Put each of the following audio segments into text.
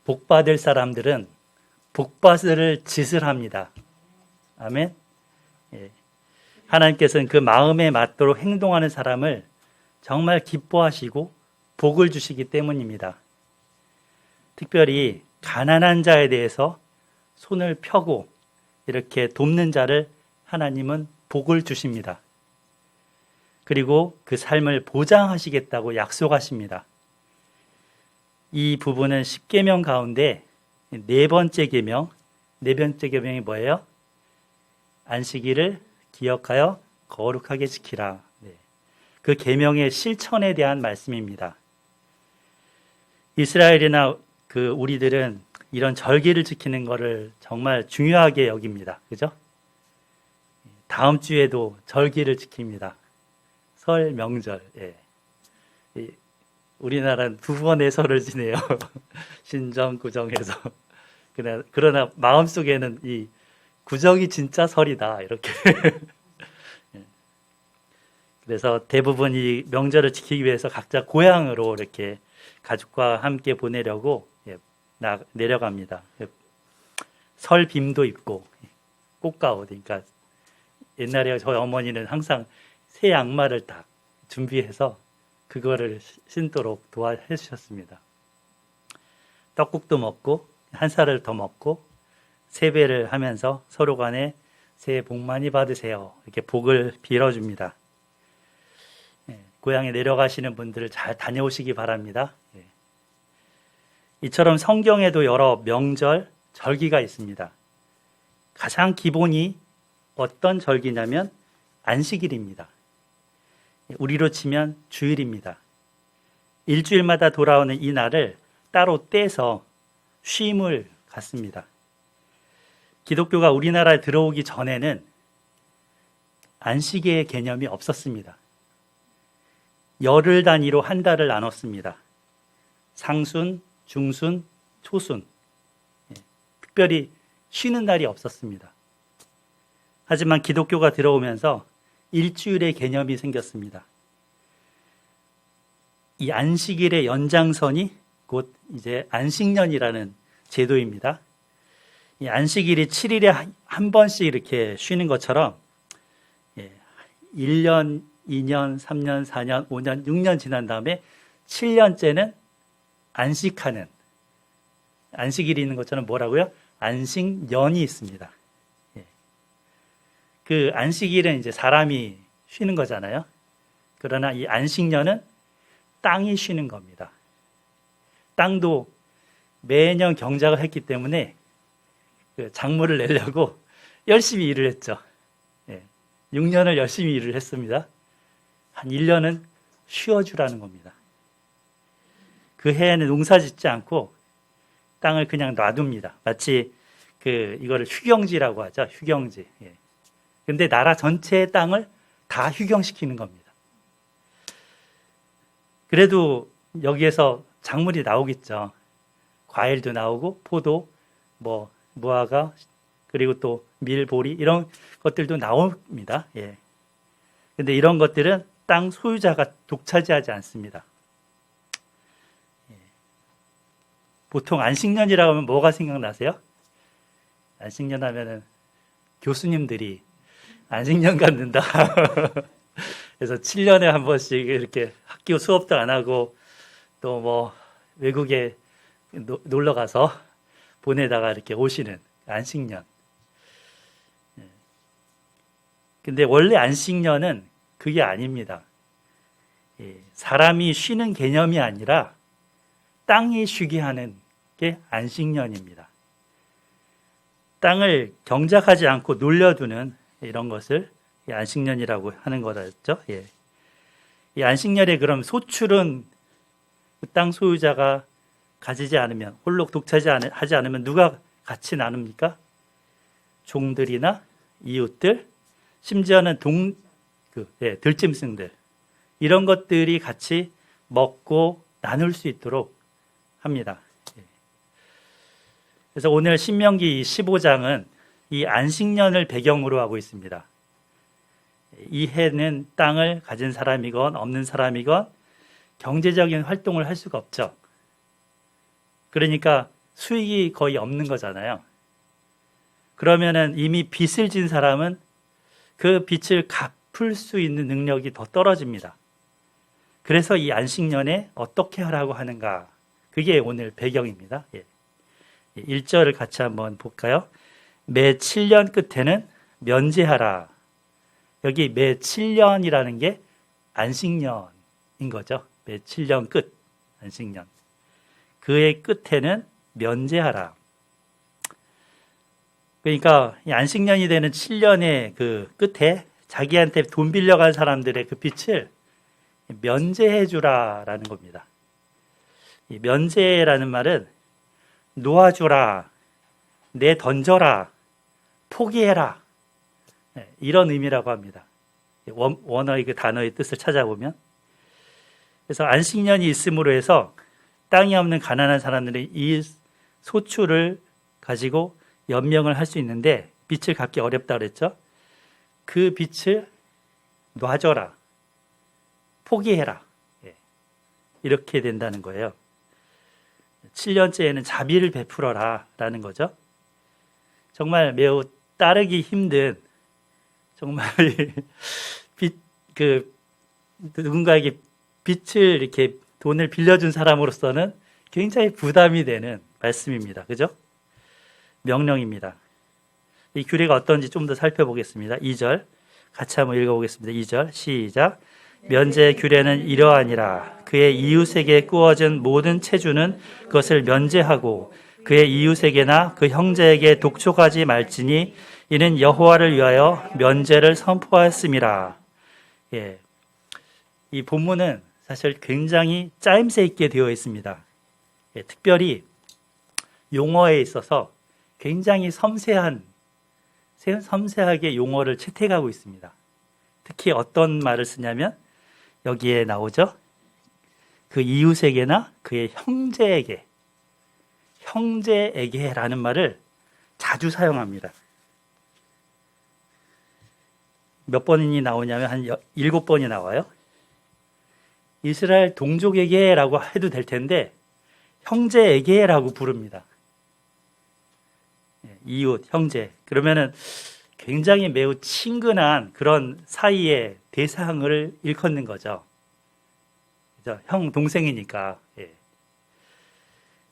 복받을 사람들은 복받을 짓을 합니다. 아멘. 예. 하나님께서는 그 마음에 맞도록 행동하는 사람을 정말 기뻐하시고 복을 주시기 때문입니다. 특별히 가난한 자에 대해서 손을 펴고 이렇게 돕는 자를 하나님은 복을 주십니다. 그리고 그 삶을 보장하시겠다고 약속하십니다. 이 부분은 10계명 가운데 네 번째 계명이 뭐예요? 안식일을 기억하여 거룩하게 지키라. 그 계명의 실천에 대한 말씀입니다. 이스라엘이나 우리들은 이런 절기를 지키는 것을 정말 중요하게 여깁니다. 그죠? 다음 주에도 절기를 지킵니다. 설, 명절. 예. 우리나라는 두 번의 설을 지내요. 신정, 구정해서. 그러나 마음속에는 이 구정이 진짜 설이다. 이렇게. 그래서 대부분 이 명절을 지키기 위해서 각자 고향으로 이렇게 가족과 함께 보내려고 내려갑니다. 설 빔도 입고 꽃가옷. 그러니까 옛날에 저희 어머니는 항상 새 양말을 딱 준비해서 그거를 신도록 도와해 주셨습니다. 떡국도 먹고 한 살을 더 먹고 세배를 하면서 서로 간에 새해 복 많이 받으세요. 이렇게 복을 빌어줍니다. 고향에 내려가시는 분들을 잘 다녀오시기 바랍니다. 이처럼 성경에도 여러 명절, 절기가 있습니다. 가장 기본이 어떤 절기냐면 안식일입니다. 우리로 치면 주일입니다. 일주일마다 돌아오는 이 날을 따로 떼서 쉼을 갖습니다. 기독교가 우리나라에 들어오기 전에는 안식일의 개념이 없었습니다. 열흘 단위로 한 달을 나눴습니다. 상순, 중순, 초순. 특별히 쉬는 날이 없었습니다. 하지만 기독교가 들어오면서 일주일의 개념이 생겼습니다. 이 안식일의 연장선이 곧 이제 안식년이라는 제도입니다. 이 안식일이 7일에 한 번씩 이렇게 쉬는 것처럼 1년, 2년, 3년, 4년, 5년, 6년 지난 다음에 7년째는 안식하는, 안식일이 있는 것처럼 뭐라고요? 안식년이 있습니다. 그 안식일은 이제 사람이 쉬는 거잖아요. 그러나 이 안식년은 땅이 쉬는 겁니다. 땅도 매년 경작을 했기 때문에 그 작물을 내려고 열심히 일을 했죠. 6년을 열심히 일을 했습니다. 한 1년은 쉬어주라는 겁니다. 그 해에는 농사 짓지 않고 땅을 그냥 놔둡니다. 마치 이거를 휴경지라고 하죠. 휴경지. 근데 나라 전체의 땅을 다 휴경시키는 겁니다. 그래도 여기에서 작물이 나오겠죠. 과일도 나오고 포도, 무화과, 그리고 또 밀, 보리 이런 것들도 나옵니다. 근데 이런 것들은 땅 소유자가 독차지하지 않습니다. 보통 안식년이라고 하면 뭐가 생각나세요? 안식년 하면은 교수님들이 안식년 갖는다. 그래서 7년에 한 번씩 이렇게 학교 수업도 안 하고 또 외국에 놀러 가서 보내다가 이렇게 오시는 안식년. 근데 원래 안식년은 그게 아닙니다. 사람이 쉬는 개념이 아니라 땅이 쉬게 하는 게 안식년입니다. 땅을 경작하지 않고 놀려두는 이런 것을 안식년이라고 하는 거였죠. 이 안식년에 그럼 소출은 땅 소유자가 가지지 않으면, 홀로 독차지하지 않으면 누가 같이 나눕니까? 종들이나 이웃들, 심지어는 들짐승들, 이런 것들이 같이 먹고 나눌 수 있도록 합니다. 그래서 오늘 신명기 15장은 이 안식년을 배경으로 하고 있습니다. 이 해는 땅을 가진 사람이건 없는 사람이건 경제적인 활동을 할 수가 없죠. 그러니까 수익이 거의 없는 거잖아요. 그러면은 이미 빚을 진 사람은 그 빚을 갚을 수 있는 능력이 더 떨어집니다. 그래서 이 안식년에 어떻게 하라고 하는가? 그게 오늘 배경입니다. 1절을 같이 한번 볼까요? 매 7년 끝에는 면제하라. 여기 매 7년이라는 게 안식년인 거죠. 매 7년 끝, 안식년. 그의 끝에는 면제하라. 그러니까 이 안식년이 되는 7년의 그 끝에 자기한테 돈 빌려간 사람들의 그 빚을 면제해 주라라는 겁니다. 이 면제라는 말은 놓아주라, 내던져라, 포기해라, 이런 의미라고 합니다. 원어의 그 단어의 뜻을 찾아보면. 그래서 안식년이 있음으로 해서 땅이 없는 가난한 사람들이 이 소출을 가지고 연명을 할 수 있는데 빚을 갚기 어렵다 그랬죠. 그 빚을 놔줘라, 포기해라, 이렇게 된다는 거예요. 7년째에는 자비를 베풀어라 라는 거죠. 정말 매우 따르기 힘든, 정말 누군가에게 빚을 이렇게 돈을 빌려준 사람으로서는 굉장히 부담이 되는 말씀입니다. 그죠? 명령입니다. 이 규례가 어떤지 좀 더 살펴보겠습니다. 2절 같이 한번 읽어보겠습니다. 2절 시작. 면제 규례는 이러하니라. 그의 이웃에게 꾸어진 모든 체주는 그것을 면제하고 그의 이웃에게나 그 형제에게 독촉하지 말지니 이는 여호와를 위하여 면제를 선포하였음이라. 이 본문은 사실 굉장히 짜임새 있게 되어 있습니다. 특별히 용어에 있어서 굉장히 섬세하게 용어를 채택하고 있습니다. 특히 어떤 말을 쓰냐면 여기에 나오죠. 그 이웃에게나 그의 형제에게라는 말을 자주 사용합니다. 몇 번이 나오냐면 한 7번이 나와요. 이스라엘 동족에게라고 해도 될 텐데 형제에게라고 부릅니다. 이웃, 형제. 그러면은 굉장히 매우 친근한 그런 사이의 대상을 일컫는 거죠. 그죠? 형, 동생이니까.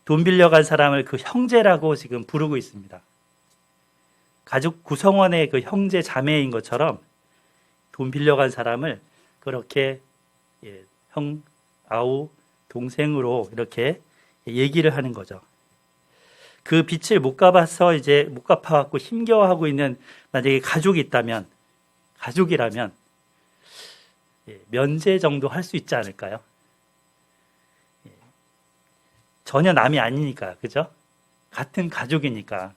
돈 빌려간 사람을 그 형제라고 지금 부르고 있습니다. 가족 구성원의 그 형제 자매인 것처럼 돈 빌려간 사람을 그렇게 형, 아우, 동생으로 이렇게 얘기를 하는 거죠. 그 빚을 못 갚아서 이제 못 갚아갖고 힘겨워하고 있는 만약에 가족이라면 면제 정도 할 수 있지 않을까요? 전혀 남이 아니니까, 그죠? 같은 가족이니까.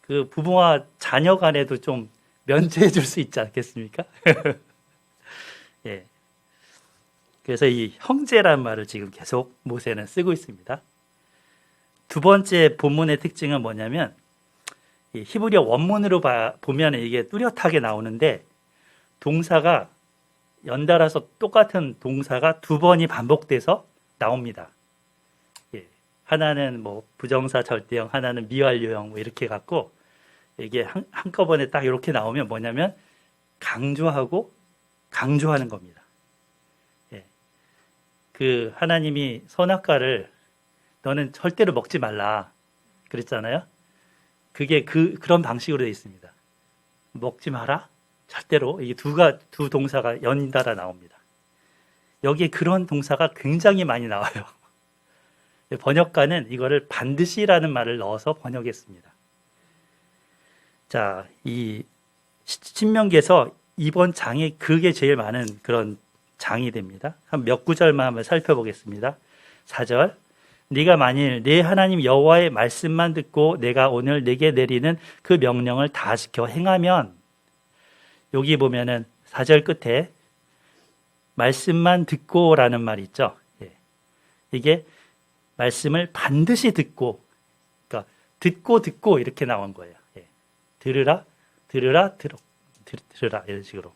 그 부부와 자녀 간에도 좀 면제해 줄 수 있지 않겠습니까? 그래서 이 형제란 말을 지금 계속 모세는 쓰고 있습니다. 두 번째 본문의 특징은 뭐냐면 이 히브리어 원문으로 보면 이게 뚜렷하게 나오는데 동사가 연달아서 똑같은 동사가 두 번이 반복돼서 나옵니다. 하나는 뭐 부정사 절대형, 하나는 미완료형 뭐 이렇게 갖고 이게 한꺼번에 딱 이렇게 나오면 뭐냐면 강조하는 겁니다. 그 하나님이 선악과를 너는 절대로 먹지 말라 그랬잖아요. 그게 그런 방식으로 되어 있습니다. 먹지 마라. 절대로. 이게 두 동사가 연달아 나옵니다. 여기에 그런 동사가 굉장히 많이 나와요. 번역가는 이거를 반드시라는 말을 넣어서 번역했습니다. 자, 이 신명기에서 이번 장이 그게 제일 많은 그런 장이 됩니다. 한 몇 구절만 한번 살펴보겠습니다. 4절. 네가 만일 네 하나님 여호와의 말씀만 듣고 내가 오늘 네게 내리는 그 명령을 다 지켜 행하면, 여기 보면은 4절 끝에 말씀만 듣고라는 말이 있죠. 이게 말씀을 반드시 듣고, 그러니까 듣고 이렇게 나온 거예요. 들으라 이런 식으로.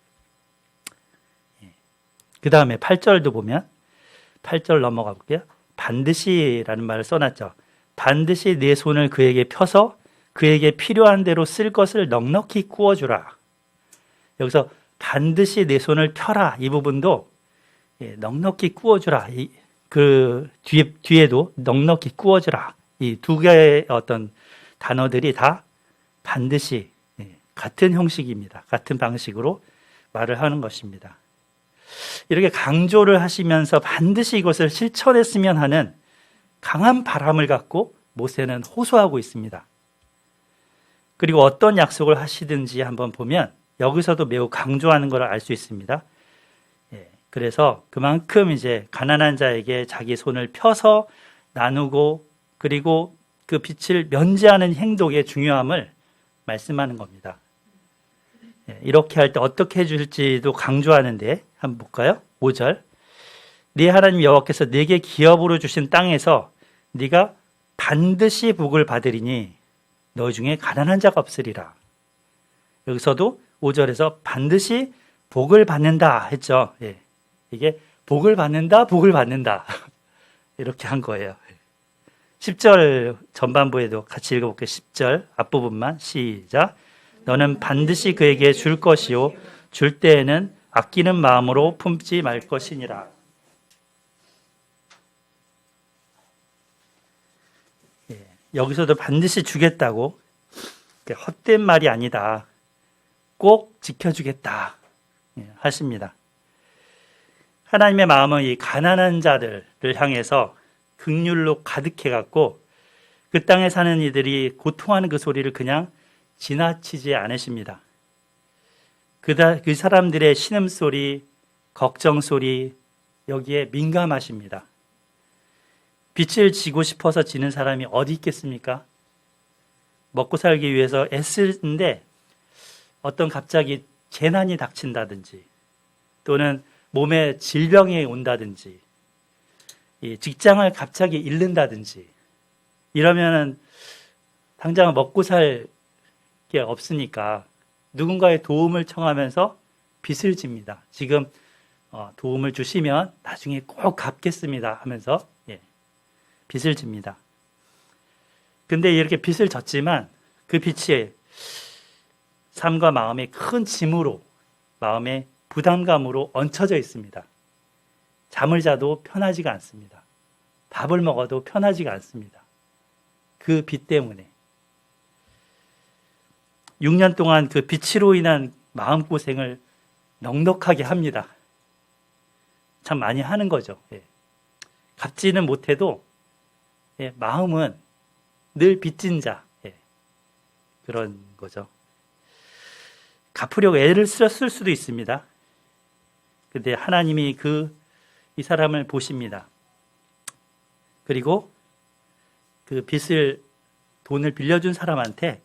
그 다음에 8절도 보면 8절 넘어가 볼게요. 반드시라는 말을 써놨죠. 반드시 내 손을 그에게 펴서 그에게 필요한 대로 쓸 것을 넉넉히 구워주라. 여기서 반드시 내 손을 펴라 이 부분도 넉넉히 구워주라. 그 뒤에도 넉넉히 구워주라. 이 두 개의 어떤 단어들이 다 반드시 같은 형식입니다. 같은 방식으로 말을 하는 것입니다. 이렇게 강조를 하시면서 반드시 이것을 실천했으면 하는 강한 바람을 갖고 모세는 호소하고 있습니다. 그리고 어떤 약속을 하시든지 한번 보면 여기서도 매우 강조하는 것을 알 수 있습니다. 그래서 그만큼 이제 가난한 자에게 자기 손을 펴서 나누고 그리고 그 빛을 면제하는 행동의 중요함을 말씀하는 겁니다. 이렇게 할 때 어떻게 해줄지도 강조하는데 한번 볼까요? 5절. 네 하나님 여호와께서 네게 기업으로 주신 땅에서 네가 반드시 복을 받으리니 너 중에 가난한 자가 없으리라. 여기서도 5절에서 반드시 복을 받는다 했죠. 이게 복을 받는다, 복을 받는다 이렇게 한 거예요. 10절 전반부에도 같이 읽어볼게요. 10절 앞부분만 시작. 너는 반드시 그에게 줄 것이요 줄 때에는 아끼는 마음으로 품지 말 것이니라. 여기서도 반드시 주겠다고 헛된 말이 아니다. 꼭 지켜주겠다 하십니다. 하나님의 마음은 이 가난한 자들을 향해서 긍휼로 가득해 갖고 그 땅에 사는 이들이 고통하는 그 소리를 그냥 지나치지 않으십니다. 그 사람들의 신음소리, 걱정소리 여기에 민감하십니다. 빛을 지고 싶어서 지는 사람이 어디 있겠습니까? 먹고 살기 위해서 애쓰는데 어떤 갑자기 재난이 닥친다든지 또는 몸에 질병이 온다든지 직장을 갑자기 잃는다든지 이러면은 당장 먹고 살 게 없으니까 누군가의 도움을 청하면서 빚을 집니다. 지금 도움을 주시면 나중에 꼭 갚겠습니다 하면서 빚을 집니다. 근데 이렇게 빚을 졌지만 그 빚이 삶과 마음의 큰 짐으로 마음의 부담감으로 얹혀져 있습니다. 잠을 자도 편하지가 않습니다. 밥을 먹어도 편하지가 않습니다. 그 빚 때문에 6년 동안 그 빚으로 인한 마음고생을 넉넉하게 합니다. 참 많이 하는 거죠. 갚지는 못해도 마음은 늘 빚진 자 그런 거죠. 갚으려고 애를 쓸 수도 있습니다. 근데 하나님이 이 사람을 보십니다. 그리고 그 돈을 빌려준 사람한테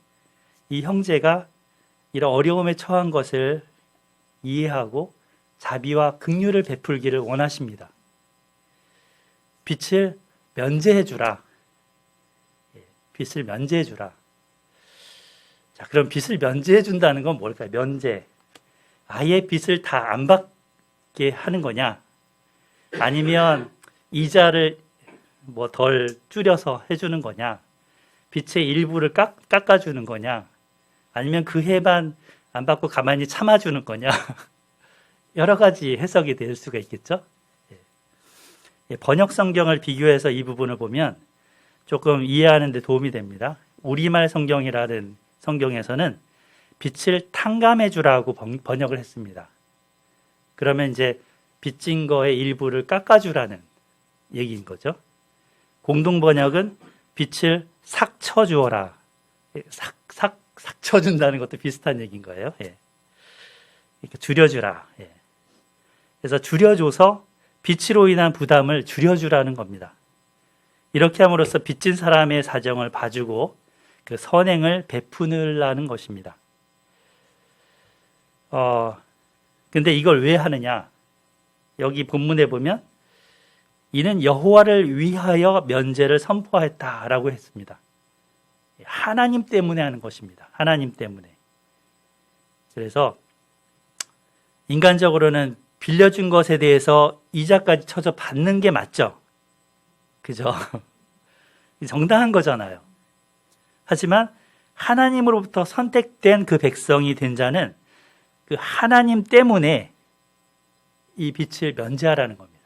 이 형제가 이런 어려움에 처한 것을 이해하고 자비와 긍휼을 베풀기를 원하십니다. 빚을 면제해 주라. 빚을 면제해 주라. 자, 그럼 빚을 면제해 준다는 건 뭘까요? 면제. 아예 빚을 다 안 받게 하는 거냐? 아니면 이자를 덜 줄여서 해주는 거냐? 빚의 일부를 깎아주는 거냐? 아니면 그 해만 안 받고 가만히 참아주는 거냐? 여러 가지 해석이 될 수가 있겠죠? 번역 성경을 비교해서 이 부분을 보면 조금 이해하는 데 도움이 됩니다. 우리말 성경이라는 성경에서는 빚을 탕감해 주라고 번역을 했습니다. 그러면 이제 빚진 거의 일부를 깎아주라는 얘기인 거죠. 공동 번역은 빚을 삭 쳐주어라. 삭 쳐준다는 것도 비슷한 얘기인 거예요. 이렇게 줄여주라. 그래서 줄여줘서 빚으로 인한 부담을 줄여주라는 겁니다. 이렇게 함으로써 빚진 사람의 사정을 봐주고 그 선행을 베푸느라는 것입니다. 근데 이걸 왜 하느냐? 여기 본문에 보면 이는 여호와를 위하여 면제를 선포했다라고 했습니다. 하나님 때문에 하는 것입니다. 하나님 때문에. 그래서 인간적으로는 빌려준 것에 대해서 이자까지 쳐서 받는 게 맞죠. 그죠? 정당한 거잖아요. 하지만 하나님으로부터 선택된 그 백성이 된 자는 그 하나님 때문에 이 빛을 면제하라는 겁니다.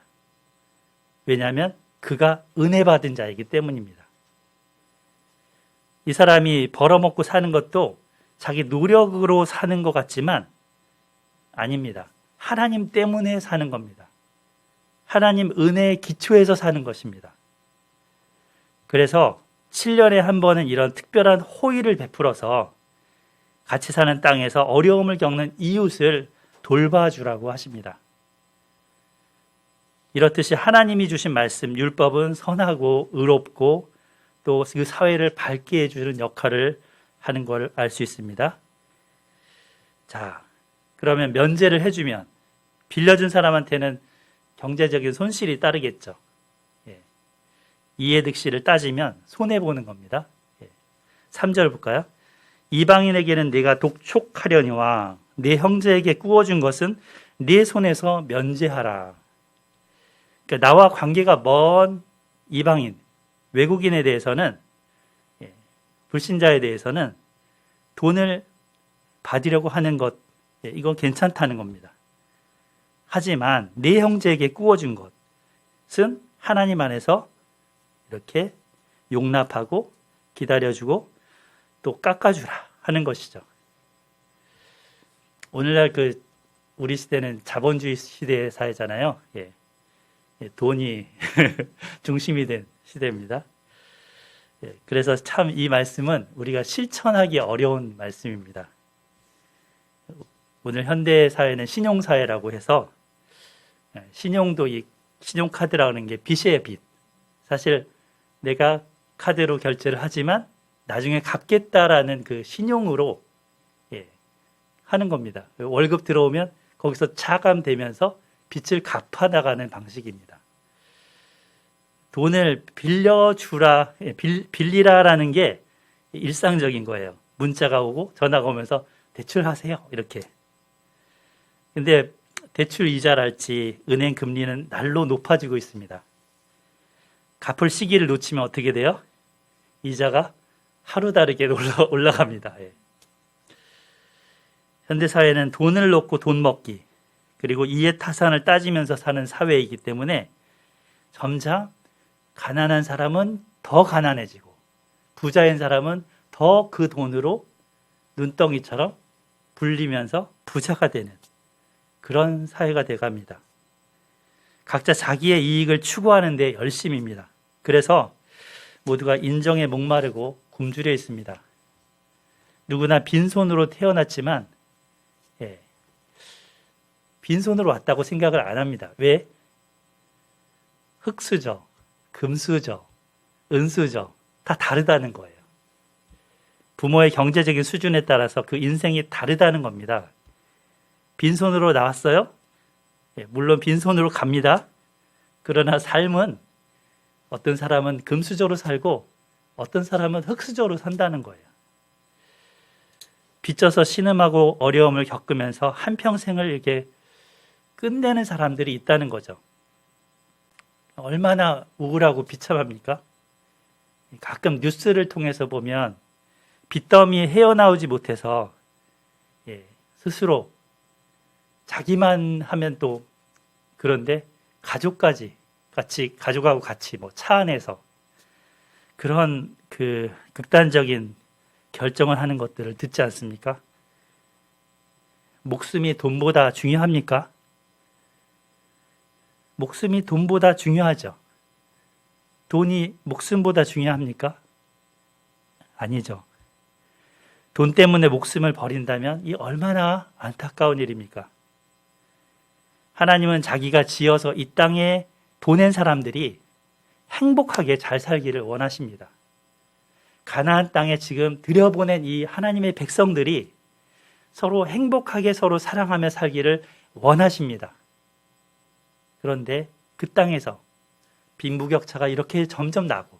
왜냐하면 그가 은혜 받은 자이기 때문입니다. 이 사람이 벌어먹고 사는 것도 자기 노력으로 사는 것 같지만 아닙니다. 하나님 때문에 사는 겁니다. 하나님 은혜의 기초에서 사는 것입니다. 그래서 7년에 한 번은 이런 특별한 호의를 베풀어서 같이 사는 땅에서 어려움을 겪는 이웃을 돌봐주라고 하십니다. 이렇듯이 하나님이 주신 말씀, 율법은 선하고 의롭고 또 그 사회를 밝게 해주는 역할을 하는 걸 알 수 있습니다. 자, 그러면 면제를 해주면 빌려준 사람한테는 경제적인 손실이 따르겠죠. 이해득실을 따지면 손해보는 겁니다. 3절 볼까요? 이방인에게는 네가 독촉하려니와 네 형제에게 구워준 것은 네 손에서 면제하라. 그러니까 나와 관계가 먼 이방인, 외국인에 대해서는, 불신자에 대해서는 돈을 받으려고 하는 것, 이건 괜찮다는 겁니다. 하지만 네 형제에게 구워준 것은 하나님 안에서 이렇게 용납하고 기다려주고 또 깎아주라 하는 것이죠. 오늘날 우리 시대는 자본주의 시대의 사회잖아요. 돈이 중심이 된 시대입니다. 그래서 참 이 말씀은 우리가 실천하기 어려운 말씀입니다. 오늘 현대 사회는 신용사회라고 해서 신용도 이 신용카드라는 게 빚이에요, 빚. 사실 내가 카드로 결제를 하지만 나중에 갚겠다라는 그 신용으로 하는 겁니다. 월급 들어오면 거기서 차감되면서 빚을 갚아나가는 방식입니다. 돈을 빌려주라, 빌리라라는 게 일상적인 거예요. 문자가 오고 전화가 오면서 대출하세요, 이렇게. 근데 대출 이자랄지 은행 금리는 날로 높아지고 있습니다. 갚을 시기를 놓치면 어떻게 돼요? 이자가 하루 다르게 올라갑니다. 현대사회는 돈을 놓고 돈 먹기, 그리고 이해타산을 따지면서 사는 사회이기 때문에 점차 가난한 사람은 더 가난해지고 부자인 사람은 더 그 돈으로 눈덩이처럼 불리면서 부자가 되는 그런 사회가 돼갑니다. 각자 자기의 이익을 추구하는 데 열심입니다. 그래서 모두가 인정에 목마르고 굶주려 있습니다. 누구나 빈손으로 태어났지만 빈손으로 왔다고 생각을 안 합니다. 왜? 흙수저, 금수저, 은수저 다 다르다는 거예요. 부모의 경제적인 수준에 따라서 그 인생이 다르다는 겁니다. 빈손으로 나왔어요? 물론 빈손으로 갑니다. 그러나 삶은 어떤 사람은 금수저로 살고 어떤 사람은 흙수저로 산다는 거예요. 빚져서 신음하고 어려움을 겪으면서 한평생을 이렇게 끝내는 사람들이 있다는 거죠. 얼마나 우울하고 비참합니까? 가끔 뉴스를 통해서 보면 빚더미에 헤어나오지 못해서 스스로 자기만 하면 또 그런데 가족까지 같이 가족하고 같이 차 안에서 그런 극단적인 결정을 하는 것들을 듣지 않습니까? 목숨이 돈보다 중요합니까? 목숨이 돈보다 중요하죠. 돈이 목숨보다 중요합니까? 아니죠. 돈 때문에 목숨을 버린다면 이 얼마나 안타까운 일입니까? 하나님은 자기가 지어서 이 땅에 보낸 사람들이 행복하게 잘 살기를 원하십니다. 가나안 땅에 지금 들여보낸 이 하나님의 백성들이 서로 행복하게 서로 사랑하며 살기를 원하십니다. 그런데 그 땅에서 빈부격차가 이렇게 점점 나고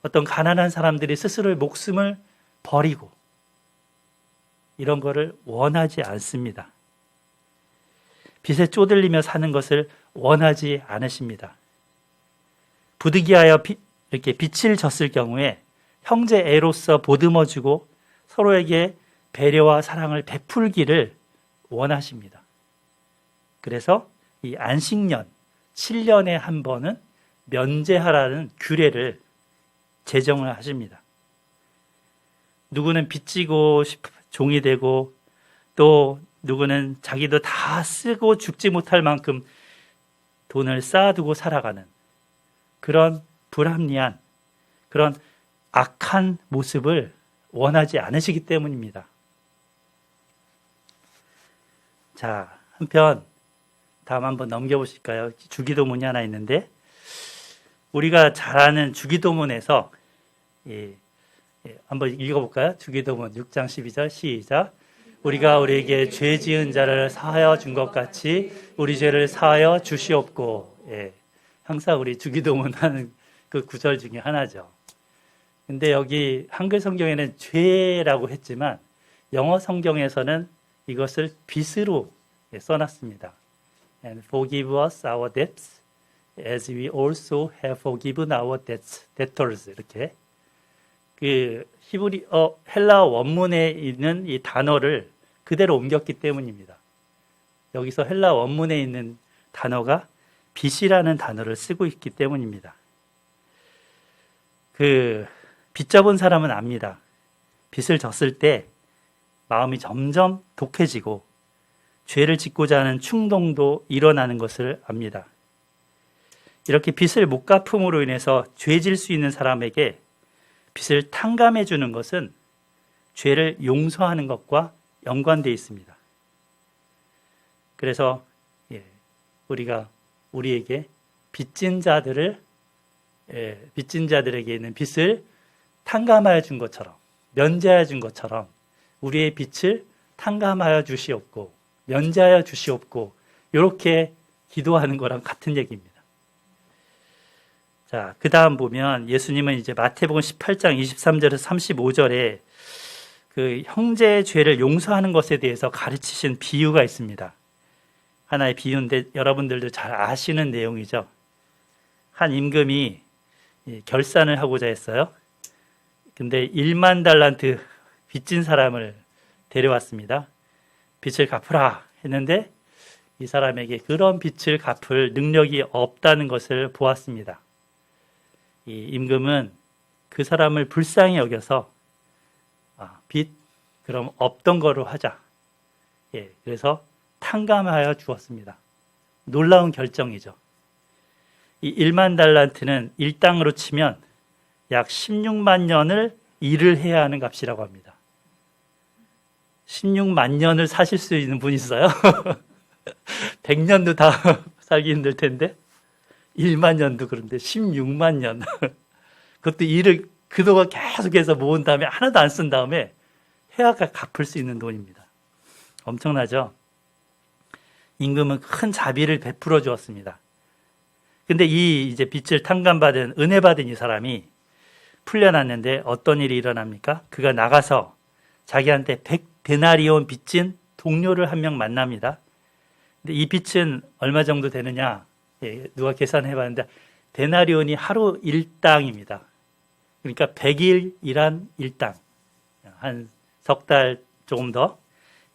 어떤 가난한 사람들이 스스로의 목숨을 버리고 이런 거를 원하지 않습니다. 빚에 쪼들리며 사는 것을 원하지 않으십니다. 부득이하여 이렇게 빚을 졌을 경우에 형제 애로서 보듬어주고 서로에게 배려와 사랑을 베풀기를 원하십니다. 그래서 이 안식년 7년에 한 번은 면제하라는 규례를 제정을 하십니다. 누구는 빚지고 종이 되고 또 누구는 자기도 다 쓰고 죽지 못할 만큼 돈을 쌓아두고 살아가는 그런 불합리한 그런 악한 모습을 원하지 않으시기 때문입니다. 자, 한편 다음 한번 넘겨보실까요? 주기도문이 하나 있는데 우리가 잘 아는 주기도문에서 한번 읽어볼까요? 주기도문 6장 12절 시작. 우리가 우리에게 죄 지은 자를 사하여 준 것 같이 우리 죄를 사하여 주시옵고. 항상 우리 주기도문 하는 그 구절 중에 하나죠. 근데 여기 한글 성경에는 죄라고 했지만 영어 성경에서는 이것을 빚으로 써놨습니다. And forgive us our debts as we also have forgiven our debtors. 이렇게 그 헬라 원문에 있는 이 단어를 그대로 옮겼기 때문입니다. 여기서 헬라 원문에 있는 단어가 빚이라는 단어를 쓰고 있기 때문입니다. 그 빚 져본 사람은 압니다. 빚을 졌을 때 마음이 점점 독해지고 죄를 짓고자 하는 충동도 일어나는 것을 압니다. 이렇게 빚을 못 갚음으로 인해서 죄질 수 있는 사람에게 빚을 탕감해 주는 것은 죄를 용서하는 것과 연관되어 있습니다. 그래서 우리가 우리에게 빚진 자들에게 있는 빚을 탕감하여 준 것처럼 면제하여 준 것처럼 우리의 빚을 탕감하여 주시옵고 면제하여 주시옵고 이렇게 기도하는 거랑 같은 얘기입니다. 자, 그 다음 보면 예수님은 이제 마태복음 18장 23절에서 35절에 그 형제의 죄를 용서하는 것에 대해서 가르치신 비유가 있습니다. 하나의 비유인데 여러분들도 잘 아시는 내용이죠. 한 임금이 결산을 하고자 했어요. 근데 1만 달란트 빚진 사람을 데려왔습니다. 빚을 갚으라 했는데 이 사람에게 그런 빚을 갚을 능력이 없다는 것을 보았습니다. 이 임금은 그 사람을 불쌍히 여겨서 빚 그럼 없던 거로 하자. 그래서 탕감하여 주었습니다. 놀라운 결정이죠. 이 1만 달란트는 일당으로 치면 약 16만 년을 일을 해야 하는 값이라고 합니다. 16만 년을 사실 수 있는 분 있어요? 100년도 다 살기 힘들 텐데 1만 년도 그런데 16만 년 그것도 일을 그동안 계속해서 모은 다음에 하나도 안 쓴 다음에 해야 갚을 수 있는 돈입니다. 엄청나죠? 임금은 큰 자비를 베풀어 주었습니다. 근데 이 이제 빚을 탕감받은 은혜 받은 이 사람이 풀려났는데 어떤 일이 일어납니까? 그가 나가서 자기한테 100데나리온 빚진 동료를 한 명 만납니다. 근데 이 빚은 얼마 정도 되느냐? 누가 계산해 봤는데 데나리온이 하루 1당입니다. 그러니까 100일 일한 1당. 한 석 달 조금 더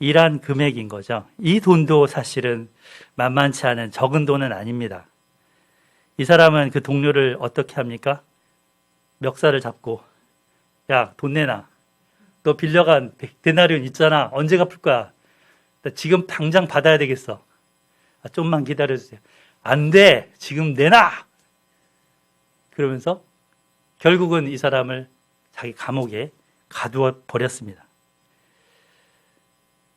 일한 금액인 거죠. 이 돈도 사실은 만만치 않은 적은 돈은 아닙니다. 이 사람은 그 동료를 어떻게 합니까? 멱살을 잡고 야, 돈 내놔. 너 빌려간 데나리온 있잖아. 언제 갚을 거야? 나 지금 당장 받아야 되겠어. 좀만 기다려주세요. 안 돼. 지금 내놔. 그러면서 결국은 이 사람을 자기 감옥에 가두어 버렸습니다.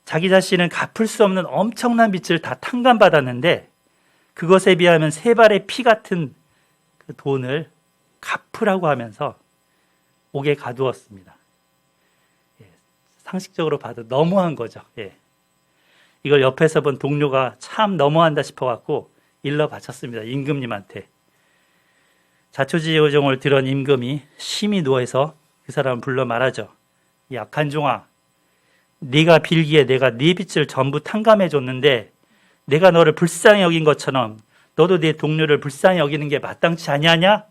자기 자신은 갚을 수 없는 엄청난 빚을 다 탕감받았는데 그것에 비하면 세 발의 피 같은 그 돈을 갚으라고 하면서 옥에 가두었습니다. 상식적으로 봐도 너무한 거죠. 이걸 옆에서 본 동료가 참 너무한다 싶어갖고 일러 바쳤습니다. 임금님한테. 자초지종을 들은 임금이 심히 노해서 그 사람을 불러 말하죠. 이 악한 종아, 네가 빌기에 내가 네 빚을 전부 탕감해 줬는데 내가 너를 불쌍히 여긴 것처럼 너도 네 동료를 불쌍히 여기는 게 마땅치 아니하냐?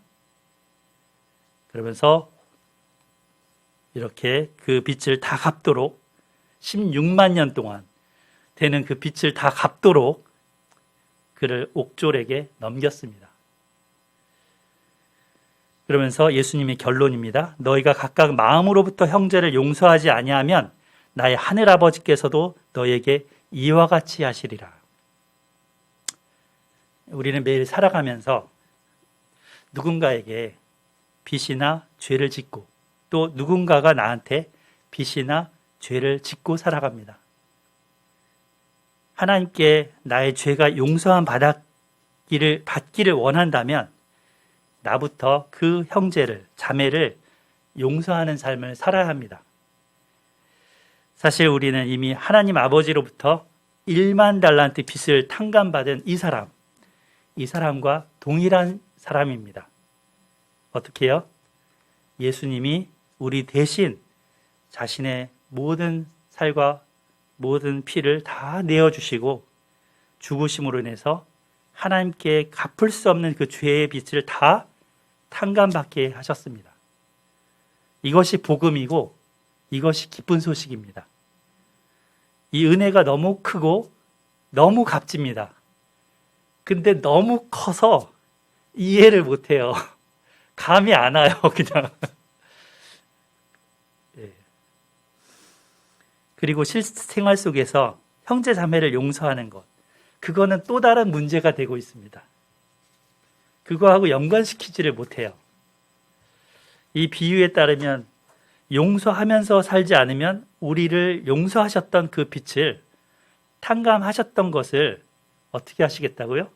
그러면서 이렇게 그 빚을 다 갚도록 16만 년 동안 되는 그 빚을 다 갚도록 그를 옥졸에게 넘겼습니다. 그러면서 예수님의 결론입니다. 너희가 각각 마음으로부터 형제를 용서하지 아니하면 나의 하늘아버지께서도 너희에게 이와 같이 하시리라. 우리는 매일 살아가면서 누군가에게 빚이나 죄를 짓고 또 누군가가 나한테 빚이나 죄를 짓고 살아갑니다. 하나님께 나의 죄가 용서함 받기를 원한다면 나부터 그 형제를, 자매를 용서하는 삶을 살아야 합니다. 사실 우리는 이미 하나님 아버지로부터 1만 달란트 빚을 탕감받은 이 사람과 동일한 사람입니다. 어떻게 해요? 예수님이 우리 대신 자신의 모든 살과 모든 피를 다 내어주시고 죽으심으로 인해서 하나님께 갚을 수 없는 그 죄의 빚을 다 탕감받게 하셨습니다. 이것이 복음이고 이것이 기쁜 소식입니다. 이 은혜가 너무 크고 너무 값집니다. 근데 너무 커서 이해를 못해요. 감이 안 와요, 그냥. 그리고 실생활 속에서 형제 자매를 용서하는 것, 그거는 또 다른 문제가 되고 있습니다. 그거하고 연관시키지를 못해요. 이 비유에 따르면 용서하면서 살지 않으면 우리를 용서하셨던 그 빚을 탕감하셨던 것을 어떻게 하시겠다고요?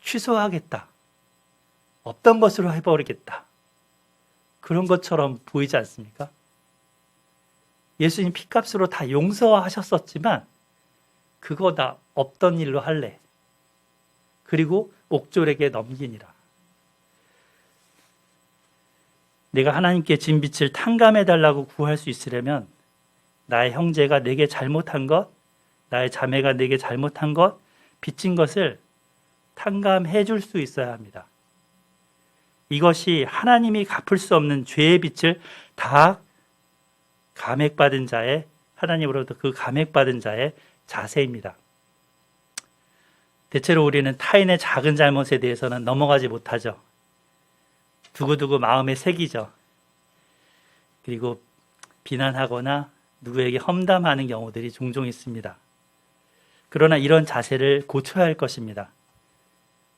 취소하겠다. 없던 것으로 해버리겠다. 그런 것처럼 보이지 않습니까? 예수님 피값으로 다 용서하셨었지만 그거 다 없던 일로 할래. 그리고 옥졸에게 넘기니라. 내가 하나님께 진 빚을 탕감해달라고 구할 수 있으려면 나의 형제가 내게 잘못한 것, 나의 자매가 내게 잘못한 것, 빚진 것을 탕감해 줄 수 있어야 합니다. 이것이 하나님이 갚을 수 없는 죄의 빚을 다 감액받은 자의, 하나님으로부터 그 감액받은 자의 자세입니다. 대체로 우리는 타인의 작은 잘못에 대해서는 넘어가지 못하죠. 두고두고 마음에 새기죠. 그리고 비난하거나 누구에게 험담하는 경우들이 종종 있습니다. 그러나 이런 자세를 고쳐야 할 것입니다.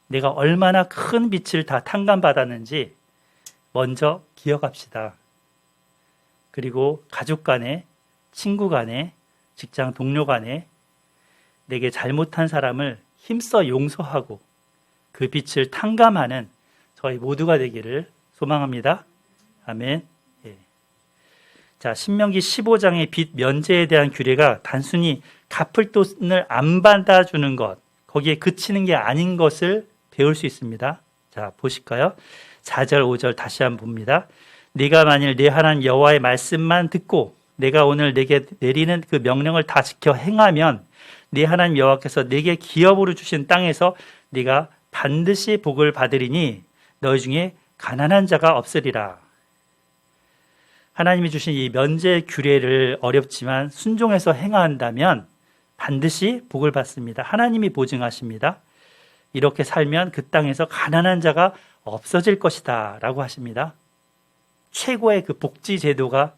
내가 얼마나 큰 빚을 다 탕감받았는지 먼저 기억합시다. 그리고 가족 간에, 친구 간에, 직장 동료 간에 내게 잘못한 사람을 힘써 용서하고 그 빚을 탕감하는 저희 모두가 되기를 소망합니다. 아멘. 예. 자, 신명기 15장의 빚 면제에 대한 규례가 단순히 갚을 돈을 안 받아주는 것, 거기에 그치는 게 아닌 것을 배울 수 있습니다. 자, 보실까요? 4절, 5절 다시 한번 봅니다. 네가 만일 네 하나님 여호와의 말씀만 듣고 내가 오늘 네게 내리는 그 명령을 다 지켜 행하면 네 하나님 여호와께서 네게 기업으로 주신 땅에서 네가 반드시 복을 받으리니 너희 중에 가난한 자가 없으리라. 하나님이 주신 이 면제 규례를 어렵지만 순종해서 행한다면 반드시 복을 받습니다. 하나님이 보증하십니다. 이렇게 살면 그 땅에서 가난한 자가 없어질 것이다 라고 하십니다. 최고의 그 복지 제도가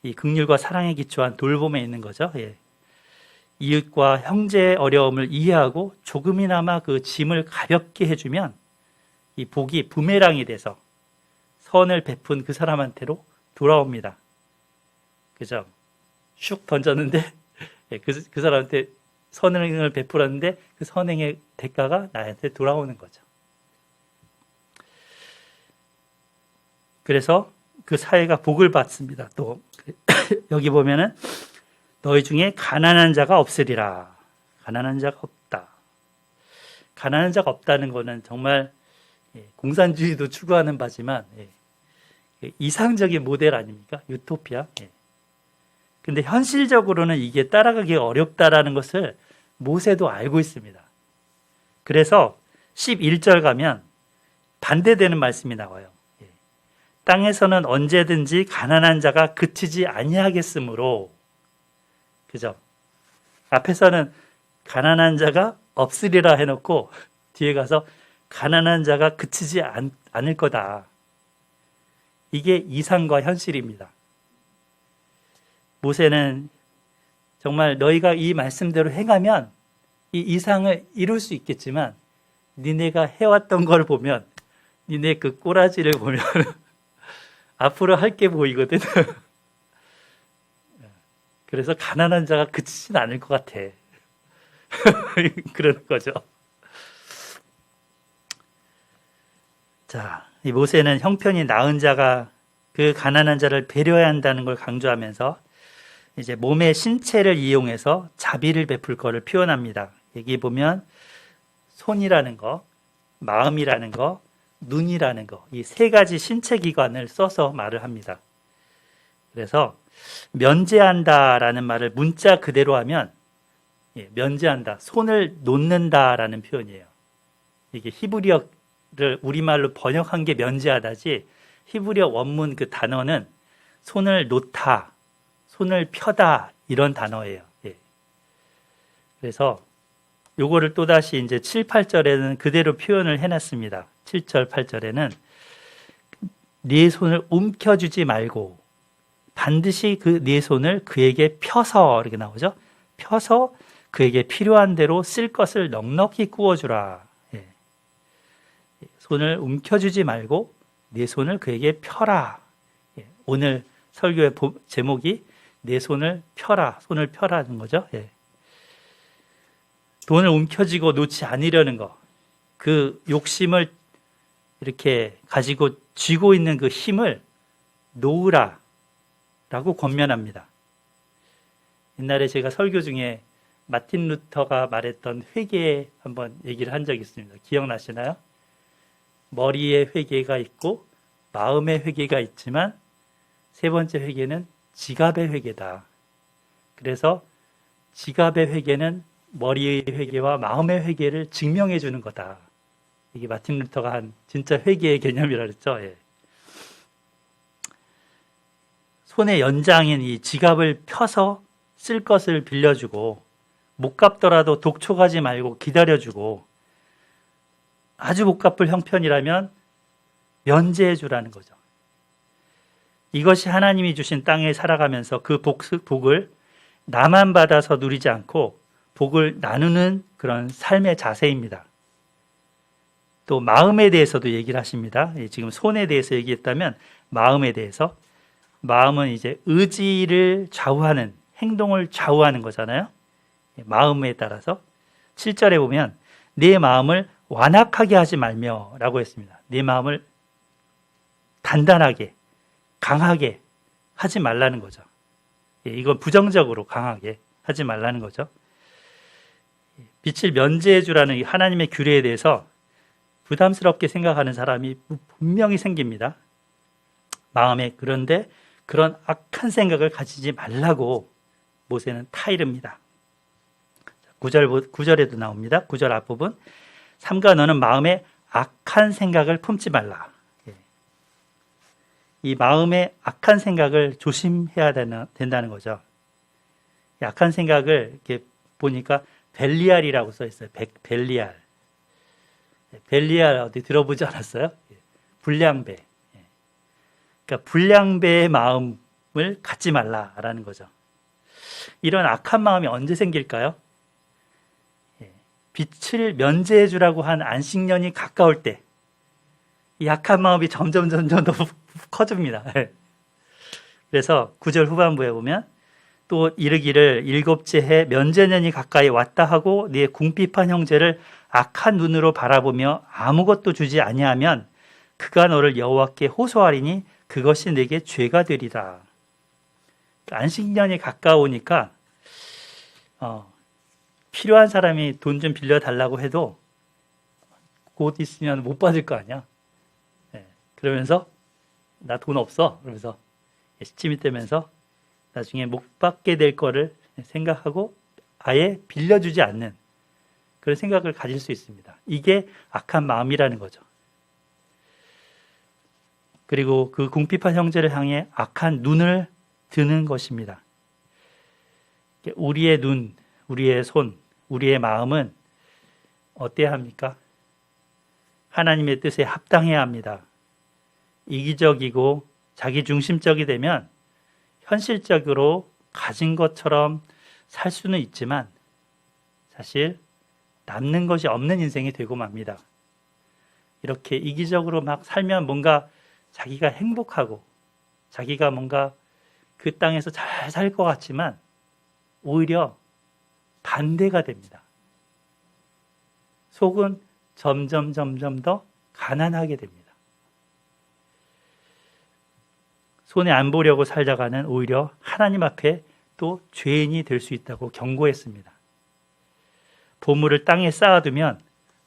이 긍휼과 사랑에 기초한 돌봄에 있는 거죠. 예. 이웃과 형제의 어려움을 이해하고 조금이나마 그 짐을 가볍게 해주면 이 복이 부메랑이 돼서 선을 베푼 그 사람한테로 돌아옵니다. 그죠? 슉 던졌는데 그 사람한테 선행을 베풀었는데 그 선행의 대가가 나한테 돌아오는 거죠. 그래서 그 사회가 복을 받습니다. 또 여기 보면은 너희 중에 가난한 자가 없으리라. 가난한 자가 없다. 가난한 자가 없다는 것은 정말 공산주의도 추구하는 바지만 이상적인 모델 아닙니까? 유토피아. 근데 현실적으로는 이게 따라가기 어렵다라는 것을 모세도 알고 있습니다. 그래서 11절 가면 반대되는 말씀이 나와요. 땅에서는 언제든지 가난한 자가 그치지 아니하겠으므로, 그죠? 앞에서는 가난한 자가 없으리라 해놓고 뒤에 가서 가난한 자가 그치지 않을 거다. 이게 이상과 현실입니다. 모세는 정말 너희가 이 말씀대로 행하면 이 이상을 이룰 수 있겠지만 니네가 해왔던 걸 보면, 니네 그 꼬라지를 보면 앞으로 할 게 보이거든. 그래서 가난한 자가 그치진 않을 것 같아. 그러는 거죠. 자, 이 모세는 형편이 나은 자가 그 가난한 자를 배려해야 한다는 걸 강조하면서 이제 몸의 신체를 이용해서 자비를 베풀 것을 표현합니다. 여기 보면 손이라는 거, 마음이라는 거, 눈이라는 거, 이 세 가지 신체 기관을 써서 말을 합니다. 그래서 면제한다라는 말을 문자 그대로 하면 면제한다, 손을 놓는다라는 표현이에요. 이게 히브리어를 우리말로 번역한 게 면제하다지, 히브리어 원문 그 단어는 손을 놓다, 손을 펴다 이런 단어예요. 그래서 요거를 또다시 이제 7, 8절에는 그대로 표현을 해놨습니다. 7절, 8절에는 네 손을 움켜쥐지 말고 반드시 그 네 손을 그에게 펴서, 이렇게 나오죠. 펴서 그에게 필요한 대로 쓸 것을 넉넉히 구워주라. 손을 움켜쥐지 말고 네 손을 그에게 펴라. 오늘 설교의 제목이 내 손을 펴라, 손을 펴라는 거죠. 돈을 움켜쥐고 놓지 않으려는 거, 그 욕심을 이렇게 가지고 쥐고 있는 그 힘을 놓으라 라고 권면합니다. 옛날에 제가 설교 중에 마틴 루터가 말했던 회개 한번 얘기를 한 적이 있습니다. 기억나시나요? 머리의 회개가 있고 마음의 회개가 있지만 세 번째 회개는 지갑의 회개다. 그래서 지갑의 회개는 머리의 회개와 마음의 회개를 증명해 주는 거다. 이게 마틴 루터가 한 진짜 회개의 개념이라 그랬죠. 손의 연장인 이 지갑을 펴서 쓸 것을 빌려주고, 못 갚더라도 독촉하지 말고 기다려주고, 아주 못 갚을 형편이라면 면제해 주라는 거죠. 이것이 하나님이 주신 땅에 살아가면서 그 복을 나만 받아서 누리지 않고 복을 나누는 그런 삶의 자세입니다. 또 마음에 대해서도 얘기를 하십니다. 지금 손에 대해서 얘기했다면 마음에 대해서, 마음은 이제 의지를 좌우하는, 행동을 좌우하는 거잖아요. 마음에 따라서 7절에 보면 내 마음을 완악하게 하지 말며 라고 했습니다. 내 마음을 단단하게, 강하게 하지 말라는 거죠. 이건 부정적으로 강하게 하지 말라는 거죠. 빛을 면제해 주라는 하나님의 규례에 대해서 부담스럽게 생각하는 사람이 분명히 생깁니다. 마음에. 그런데 그런 악한 생각을 가지지 말라고 모세는 타이릅니다. 9절에도 나옵니다. 9절 앞부분. 삼가 너는 마음에 악한 생각을 품지 말라. 이 마음의 악한 생각을 조심해야 된다는 거죠. 악한 생각을 이렇게 보니까 벨리알이라고 써 있어요. 벨리알. 벨리알 어디 들어보지 않았어요? 불량배. 그러니까 불량배의 마음을 갖지 말라라는 거죠. 이런 악한 마음이 언제 생길까요? 빛을 면제해 주라고 한 안식년이 가까울 때 이 악한 마음이 점점 더 커집니다. 그래서 9절 후반부에 보면 또 이르기를 일곱째 해 면제년이 가까이 왔다 하고 네 궁핍한 형제를 악한 눈으로 바라보며 아무것도 주지 아니하면 그가 너를 여호와께 호소하리니 그것이 내게 죄가 되리라. 안식년이 가까우니까 필요한 사람이 돈 좀 빌려달라고 해도 곧 있으면 못 받을 거 아니야. 그러면서 나 돈 없어. 그러면서 시침이 떼면서 나중에 못 받게 될 거를 생각하고 아예 빌려주지 않는 그런 생각을 가질 수 있습니다. 이게 악한 마음이라는 거죠. 그리고 그 궁핍한 형제를 향해 악한 눈을 드는 것입니다. 우리의 눈, 우리의 손, 우리의 마음은 어때야 합니까? 하나님의 뜻에 합당해야 합니다. 이기적이고 자기중심적이 되면 현실적으로 가진 것처럼 살 수는 있지만 사실 남는 것이 없는 인생이 되고 맙니다. 이렇게 이기적으로 막 살면 뭔가 자기가 행복하고 자기가 뭔가 그 땅에서 잘 살 것 같지만 오히려 반대가 됩니다. 속은 점점 더 가난하게 됩니다. 손에 안 보려고 살다가는 오히려 하나님 앞에 또 죄인이 될 수 있다고 경고했습니다. 보물을 땅에 쌓아두면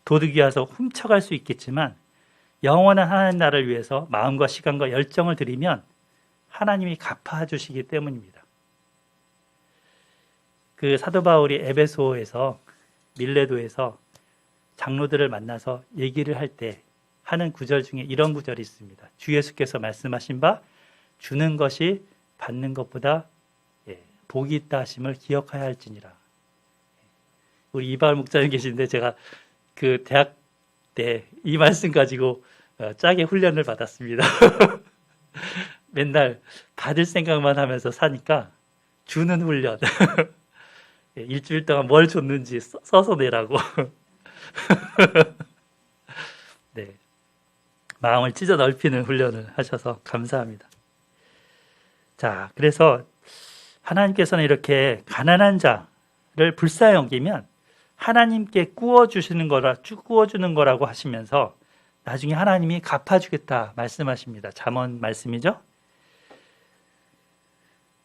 도둑이 와서 훔쳐갈 수 있겠지만 영원한 하나님 나라를 위해서 마음과 시간과 열정을 들이면 하나님이 갚아주시기 때문입니다. 그 사도 바울이 에베소에서 밀레도에서 장로들을 만나서 얘기를 할 때 하는 구절 중에 이런 구절이 있습니다. 주 예수께서 말씀하신 바 주는 것이 받는 것보다 복이 있다 하심을 기억하여야 할지니라. 우리 이발 목사님 계신데 제가 그 대학 때 이 말씀 가지고 짜게 훈련을 받았습니다. 맨날 받을 생각만 하면서 사니까 주는 훈련. 일주일 동안 뭘 줬는지 써서 내라고. 네, 마음을 찢어 넓히는 훈련을 하셔서 감사합니다. 자, 그래서 하나님께서는 이렇게 가난한 자를 불쌍히 여기면 하나님께 구워주시는 거라, 구워주는 거라고 하시면서 나중에 하나님이 갚아주겠다 말씀하십니다. 잠언 말씀이죠.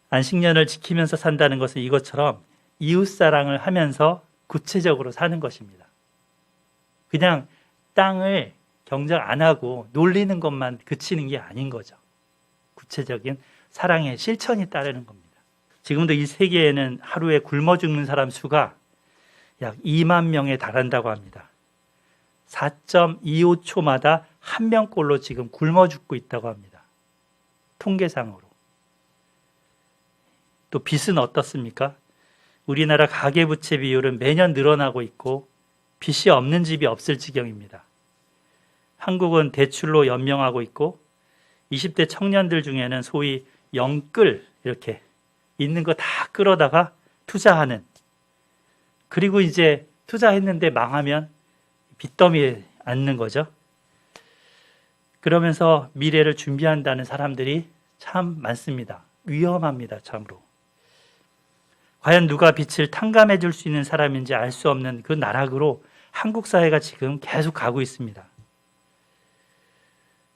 안식년을 지키면서 산다는 것은 이것처럼 이웃사랑을 하면서 구체적으로 사는 것입니다. 그냥 땅을 경작 안 하고 놀리는 것만 그치는 게 아닌 거죠. 구체적인 사랑의 실천이 따르는 겁니다. 지금도 이 세계에는 하루에 굶어 죽는 사람 수가 약 2만 명에 달한다고 합니다. 4.25초마다 한 명꼴로 지금 굶어 죽고 있다고 합니다. 통계상으로. 또 빚은 어떻습니까? 우리나라 가계부채 비율은 매년 늘어나고 있고 빚이 없는 집이 없을 지경입니다. 한국은 대출로 연명하고 있고 20대 청년들 중에는 소위 영끌 이렇게 있는 거 다 끌어다가 투자하는, 그리고 이제 투자했는데 망하면 빚더미에 앉는 거죠. 그러면서 미래를 준비한다는 사람들이 참 많습니다. 위험합니다, 참으로. 과연 누가 빛을 탕감해 줄 수 있는 사람인지 알 수 없는 그 나락으로 한국 사회가 지금 계속 가고 있습니다.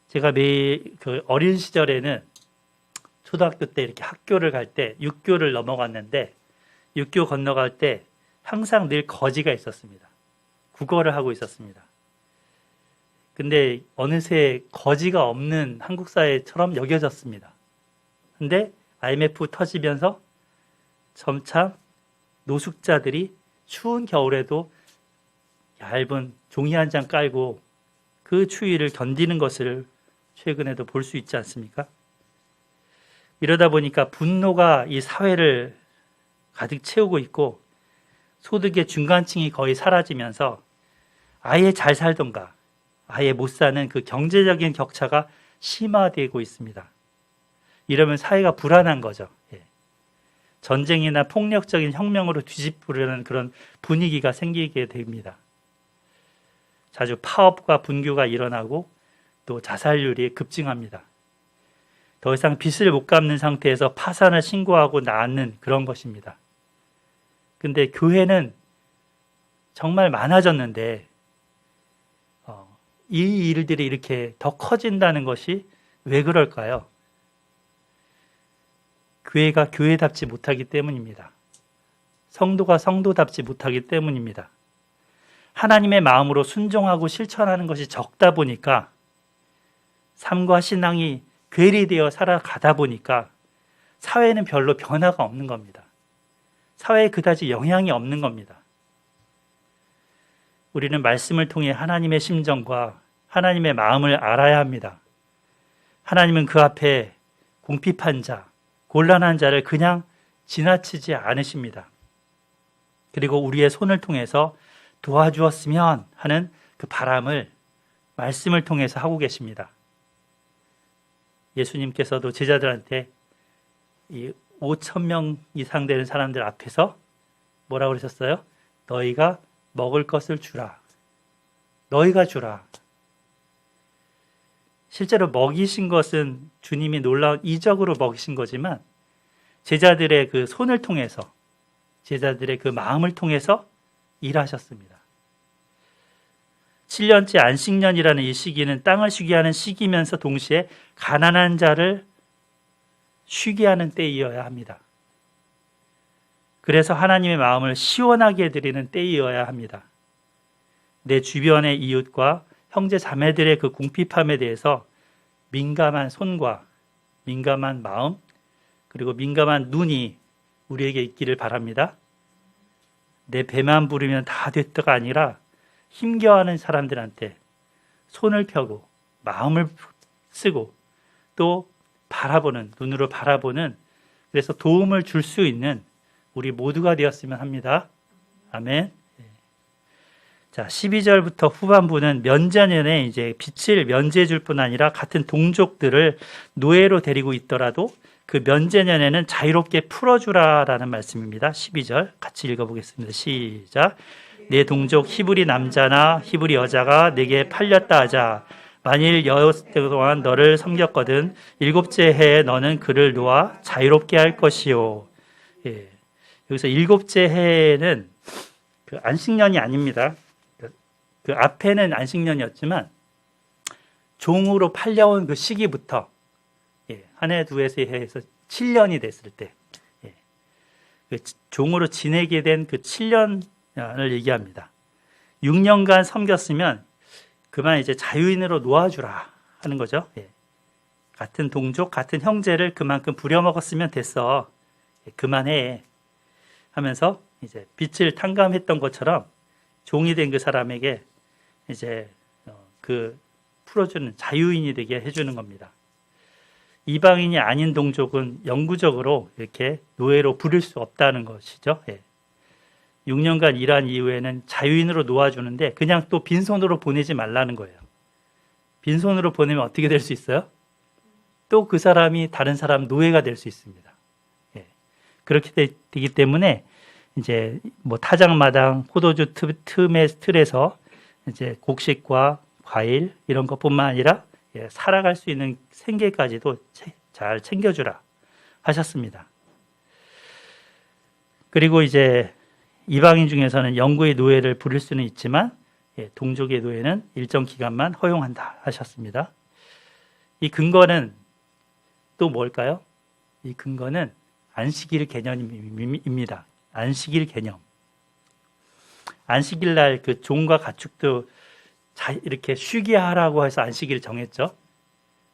제가 매일 그 어린 시절에는 초등학교 때 이렇게 학교를 갈 때 육교를 넘어갔는데 육교 건너갈 때 항상 늘 거지가 있었습니다. 국어를 하고 있었습니다. 근데 어느새 거지가 없는 한국 사회처럼 여겨졌습니다. 근데 IMF 터지면서 점차 노숙자들이 추운 겨울에도 얇은 종이 한 장 깔고 그 추위를 견디는 것을 최근에도 볼 수 있지 않습니까? 이러다 보니까 분노가 이 사회를 가득 채우고 있고 소득의 중간층이 거의 사라지면서 아예 잘 살던가 아예 못 사는 그 경제적인 격차가 심화되고 있습니다. 이러면 사회가 불안한 거죠. 전쟁이나 폭력적인 혁명으로 뒤집으려는 그런 분위기가 생기게 됩니다. 자주 파업과 분규가 일어나고 또 자살률이 급증합니다. 더 이상 빚을 못 갚는 상태에서 파산을 신고하고 나앉는 그런 것입니다. 근데 교회는 정말 많아졌는데 이 일들이 이렇게 더 커진다는 것이 왜 그럴까요? 교회가 교회답지 못하기 때문입니다. 성도가 성도답지 못하기 때문입니다. 하나님의 마음으로 순종하고 실천하는 것이 적다 보니까 삶과 신앙이 괴리되어 살아가다 보니까 사회는 별로 변화가 없는 겁니다. 사회에 그다지 영향이 없는 겁니다. 우리는 말씀을 통해 하나님의 심정과 하나님의 마음을 알아야 합니다. 하나님은 그 앞에 궁핍한 자, 곤란한 자를 그냥 지나치지 않으십니다. 그리고 우리의 손을 통해서 도와주었으면 하는 그 바람을 말씀을 통해서 하고 계십니다. 예수님께서도 제자들한테 이 5,000명 이상 되는 사람들 앞에서 뭐라고 그러셨어요? 너희가 먹을 것을 주라. 너희가 주라. 실제로 먹이신 것은 주님이 놀라운 이적으로 먹이신 거지만 제자들의 그 손을 통해서, 제자들의 그 마음을 통해서 일하셨습니다. 7년째 안식년이라는 이 시기는 땅을 쉬게 하는 시기면서 동시에 가난한 자를 쉬게 하는 때이어야 합니다. 그래서 하나님의 마음을 시원하게 해드리는 때이어야 합니다. 내 주변의 이웃과 형제 자매들의 그 궁핍함에 대해서 민감한 손과 민감한 마음, 그리고 민감한 눈이 우리에게 있기를 바랍니다. 내 배만 부르면 다 됐다가 아니라 힘겨워하는 사람들한테 손을 펴고 마음을 쓰고 또 바라보는, 눈으로 바라보는, 그래서 도움을 줄 수 있는 우리 모두가 되었으면 합니다. 아멘. 자, 12절부터 후반부는 면제년에 이제 빛을 면제해 줄 뿐 아니라 같은 동족들을 노예로 데리고 있더라도 그 면제년에는 자유롭게 풀어주라라는 말씀입니다. 12절 같이 읽어보겠습니다. 시작. 내 동족 히브리 남자나 히브리 여자가 내게 팔렸다 하자. 만일 여섯 해 동안 너를 섬겼거든 7째 해에 너는 그를 놓아 자유롭게 할 것이요. 예. 여기서 7째 해에는 그 안식년이 아닙니다. 그 앞에는 안식년이었지만 종으로 팔려온 그 시기부터 한 해, 두 해에서 해서 7년이 됐을 때 그 종으로 지내게 된 그 7년을 얘기합니다. 6년간 섬겼으면 그만 이제 자유인으로 놓아주라 하는 거죠. 같은 동족, 같은 형제를 그만큼 부려먹었으면 됐어. 그만해 하면서 이제 빚을 탕감했던 것처럼 종이 된 그 사람에게 이제 그 풀어주는 자유인이 되게 해주는 겁니다. 이방인이 아닌 동족은 영구적으로 이렇게 노예로 부릴 수 없다는 것이죠. 6년간 일한 이후에는 자유인으로 놓아주는데 그냥 또 빈손으로 보내지 말라는 거예요. 빈손으로 보내면 어떻게 될 수 있어요? 또 그 사람이 다른 사람 노예가 될 수 있습니다. 그렇게 되기 때문에 이제 뭐 타작마당, 포도주 틈의 틀에서 이제 곡식과 과일 이런 것뿐만 아니라 살아갈 수 있는 생계까지도 잘 챙겨주라 하셨습니다. 그리고 이제 이방인 중에서는 영구의 노예를 부릴 수는 있지만 동족의 노예는 일정 기간만 허용한다 하셨습니다. 이 근거는 또 뭘까요? 이 근거는 안식일 개념입니다. 안식일 개념. 안식일 날 그 종과 가축도 이렇게 쉬게 하라고 해서 안식일을 정했죠.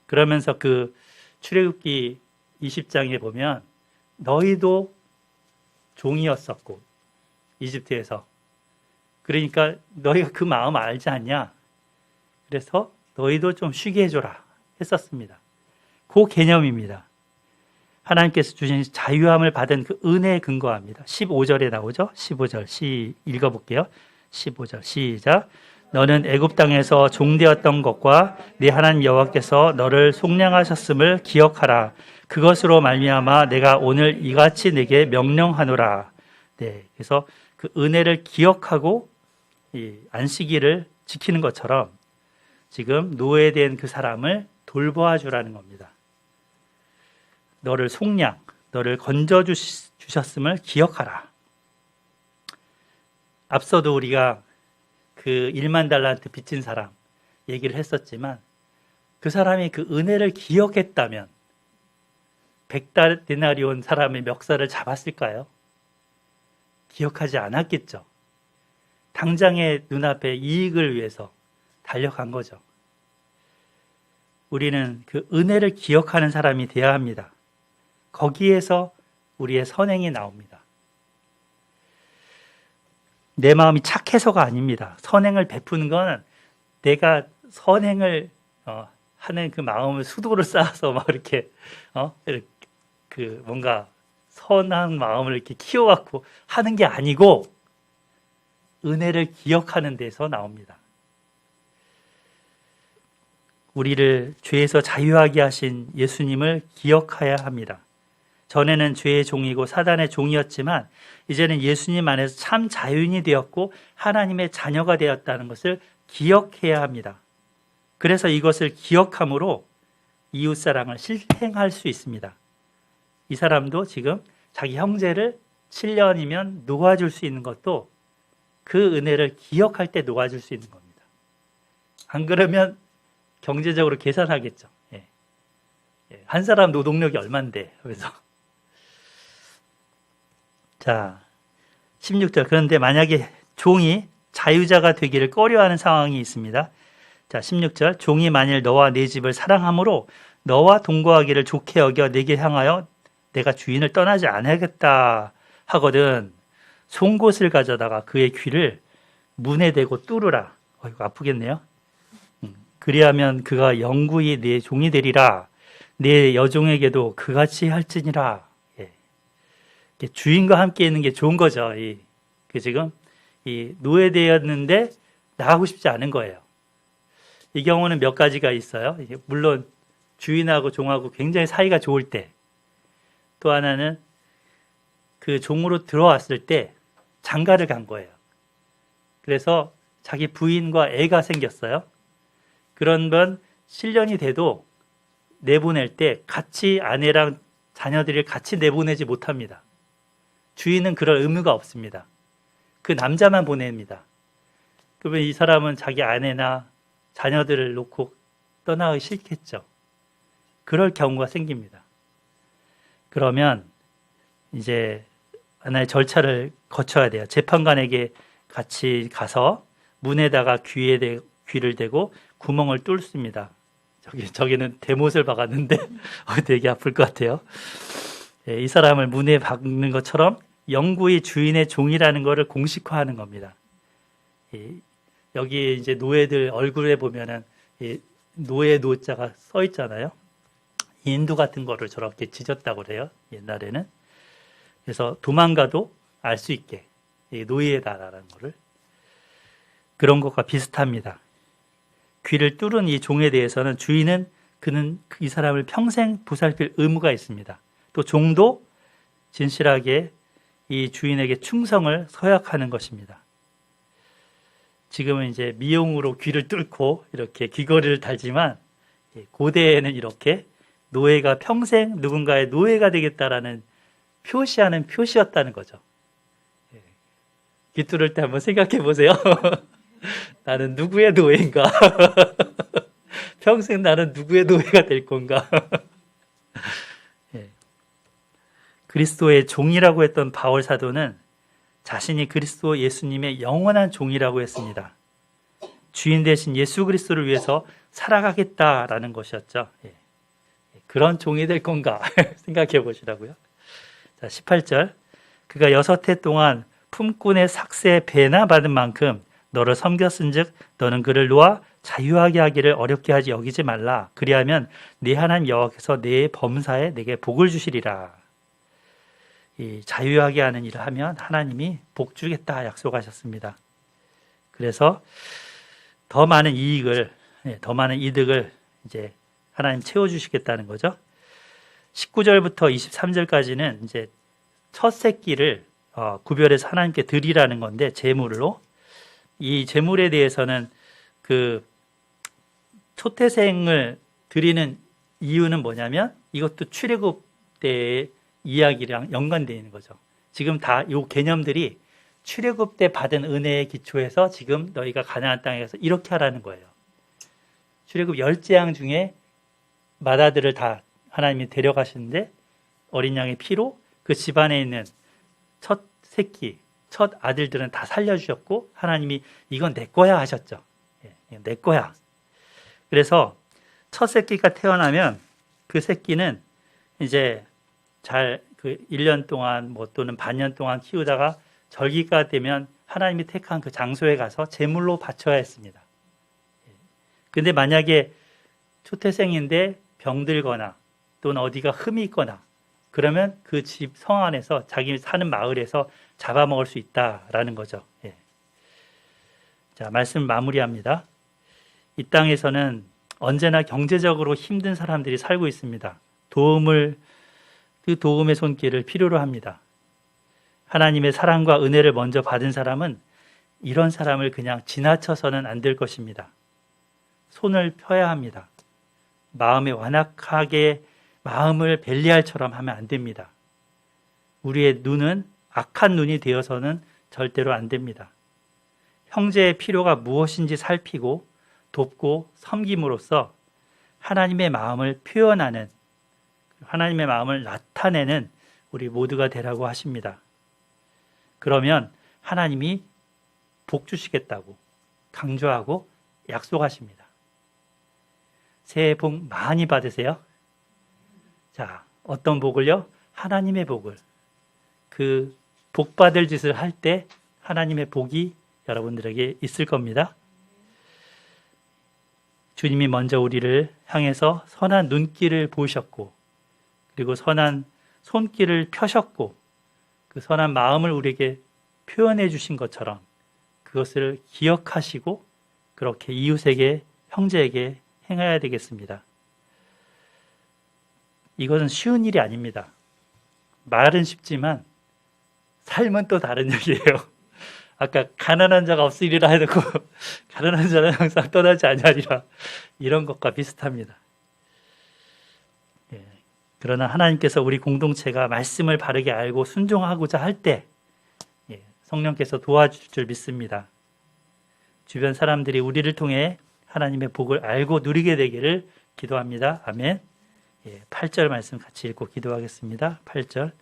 그러면서 그 출애굽기 20장에 보면 너희도 종이었었고 이집트에서 그러니까 너희가 그 마음 알지 않냐? 그래서 너희도 좀 쉬게 해줘라 했었습니다. 그 개념입니다. 하나님께서 주신 자유함을 받은 그 은혜에 근거합니다. 15절에 나오죠. 15절 읽어볼게요. 15절 시작. 너는 애굽 땅에서 종되었던 것과 네 하나님 여호와께서 너를 속량하셨음을 기억하라. 그것으로 말미암아 내가 오늘 이같이 내게 명령하노라. 네, 그래서 그 은혜를 기억하고 이 안식일을 지키는 것처럼 지금 노예된 그 사람을 돌보아 주라는 겁니다. 너를 속량, 너를 건져 주셨음을 기억하라. 앞서도 우리가 그 1만 달란트 빚진 사람 얘기를 했었지만 그 사람이 그 은혜를 기억했다면 100데나리온 사람의 멱살을 잡았을까요? 기억하지 않았겠죠. 당장의 눈앞에 이익을 위해서 달려간 거죠. 우리는 그 은혜를 기억하는 사람이 되어야 합니다. 거기에서 우리의 선행이 나옵니다. 내 마음이 착해서가 아닙니다. 선행을 베푸는 건 내가 선행을 하는 그 마음을 수도를 쌓아서 막 이렇게 이렇게 그 뭔가 선한 마음을 이렇게 키워갖고 하는 게 아니고 은혜를 기억하는 데서 나옵니다. 우리를 죄에서 자유하게 하신 예수님을 기억해야 합니다. 전에는 죄의 종이고 사단의 종이었지만 이제는 예수님 안에서 참 자유인이 되었고 하나님의 자녀가 되었다는 것을 기억해야 합니다. 그래서 이것을 기억함으로 이웃사랑을 실행할 수 있습니다. 이 사람도 지금 자기 형제를 7년이면 놓아줄 수 있는 것도 그 은혜를 기억할 때 놓아줄 수 있는 겁니다. 안 그러면 경제적으로 계산하겠죠. 예. 한 사람 노동력이 얼만데. 그래서 자, 16절. 그런데 만약에 종이 자유자가 되기를 꺼려하는 상황이 있습니다. 자, 16절. 종이 만일 너와 내 집을 사랑함으로 너와 동거하기를 좋게 여겨 내게 향하여 내가 주인을 떠나지 않아야겠다 하거든 송곳을 가져다가 그의 귀를 문에 대고 뚫으라. 이거 아프겠네요. 그리하면 그가 영구히 내 종이 되리라. 내 여종에게도 그같이 할지니라. 예. 주인과 함께 있는 게 좋은 거죠. 지금 이 노예되었는데 나가고 싶지 않은 거예요. 이 경우는 몇 가지가 있어요. 물론 주인하고 종하고 굉장히 사이가 좋을 때, 또 하나는 그 종으로 들어왔을 때 장가를 간 거예요. 그래서 자기 부인과 애가 생겼어요. 그런 건 7년이 돼도 내보낼 때 같이 아내랑 자녀들을 같이 내보내지 못합니다. 주인은 그럴 의무가 없습니다. 그 남자만 보냅니다. 그러면 이 사람은 자기 아내나 자녀들을 놓고 떠나기 싫겠죠. 그럴 경우가 생깁니다. 그러면 이제 하나의 절차를 거쳐야 돼요. 재판관에게 같이 가서 문에다가 귀를 대고 구멍을 뚫습니다. 저기는 대못을 박았는데 되게 아플 것 같아요. 이 사람을 문에 박는 것처럼 영구히 주인의 종이라는 것을 공식화하는 겁니다. 여기 이제 노예들 얼굴에 보면은 노예 노자가 써 있잖아요. 인두 같은 거를 저렇게 지졌다고 그래요. 옛날에는. 그래서 도망가도 알 수 있게 노예다라는 거를. 그런 것과 비슷합니다. 귀를 뚫은 이 종에 대해서는 주인은 이 사람을 평생 보살필 의무가 있습니다. 또 종도 진실하게 이 주인에게 충성을 서약하는 것입니다. 지금은 이제 미용으로 귀를 뚫고 이렇게 귀걸이를 달지만 고대에는 이렇게 노예가 평생 누군가의 노예가 되겠다라는 표시하는 표시였다는 거죠. 귀 뚫을 때 한번 생각해 보세요. 나는 누구의 노예인가? 평생 나는 누구의 노예가 될 건가? 그리스도의 종이라고 했던 바울 사도는 자신이 그리스도 예수님의 영원한 종이라고 했습니다. 주인 대신 예수 그리스도를 위해서 살아가겠다라는 것이었죠. 그런 종이 될 건가? 생각해 보시라고요. 자, 18절. 그가 6해 동안 품꾼의 삭새 배나 받은 만큼 너를 섬겼은즉 너는 그를 놓아 자유하게 하기를 어렵게 하지 여기지 말라. 그리하면 네 하나님 여호와께서 네 범사에 내게 복을 주시리라. 이 자유하게 하는 일을 하면 하나님이 복 주겠다 약속하셨습니다. 그래서 더 많은 이득을 이제 하나님 채워주시겠다는 거죠. 19절부터 23절까지는 이제 첫 새끼를 구별해서 하나님께 드리라는 건데, 제물로. 이 제물에 대해서는 그 초태생을 드리는 이유는 뭐냐면 이것도 출애굽 때의 이야기랑 연관되어 있는 거죠. 지금 다 이 개념들이 출애굽 때 받은 은혜에 기초해서 지금 너희가 가나안 땅에 가서 이렇게 하라는 거예요. 출애굽 10재앙 중에 맏아들을 다 하나님이 데려가시는데 어린 양의 피로 그 집안에 있는 첫 새끼, 첫 아들들은 다 살려주셨고 하나님이 이건 내 거야 하셨죠. 내 거야. 그래서 첫 새끼가 태어나면 그 새끼는 이제 잘 그 1년 동안 또는 반년 동안 키우다가 절기가 되면 하나님이 택한 그 장소에 가서 제물로 바쳐야 했습니다. 근데 만약에 초태생인데 병들거나 또는 어디가 흠이 있거나 그러면 그 집 성 안에서 자기 사는 마을에서 잡아먹을 수 있다라는 거죠. 예. 자, 말씀 마무리합니다. 이 땅에서는 언제나 경제적으로 힘든 사람들이 살고 있습니다. 그 도움의 손길을 필요로 합니다. 하나님의 사랑과 은혜를 먼저 받은 사람은 이런 사람을 그냥 지나쳐서는 안 될 것입니다. 손을 펴야 합니다. 마음에 완악하게 마음을 벨리알처럼 하면 안 됩니다. 우리의 눈은 악한 눈이 되어서는 절대로 안 됩니다. 형제의 필요가 무엇인지 살피고 돕고 섬김으로써 하나님의 마음을 표현하는, 하나님의 마음을 나타내는 우리 모두가 되라고 하십니다. 그러면 하나님이 복 주시겠다고 강조하고 약속하십니다. 새해 복 많이 받으세요. 자, 어떤 복을요? 하나님의 복을. 그 복 받을 짓을 할 때 하나님의 복이 여러분들에게 있을 겁니다. 주님이 먼저 우리를 향해서 선한 눈길을 보이셨고, 그리고 선한 손길을 펴셨고, 그 선한 마음을 우리에게 표현해 주신 것처럼 그것을 기억하시고 그렇게 이웃에게, 형제에게 행해야 되겠습니다. 이것은 쉬운 일이 아닙니다. 말은 쉽지만 삶은 또 다른 얘기예요. 아까 가난한 자가 없으리라 해놓고 가난한 자는 항상 떠나지 아니하리라, 이런 것과 비슷합니다. 예. 그러나 하나님께서 우리 공동체가 말씀을 바르게 알고 순종하고자 할 때 성령께서 도와줄 줄 믿습니다. 주변 사람들이 우리를 통해 하나님의 복을 알고 누리게 되기를 기도합니다. 아멘. 8절 말씀 같이 읽고 기도하겠습니다. 8절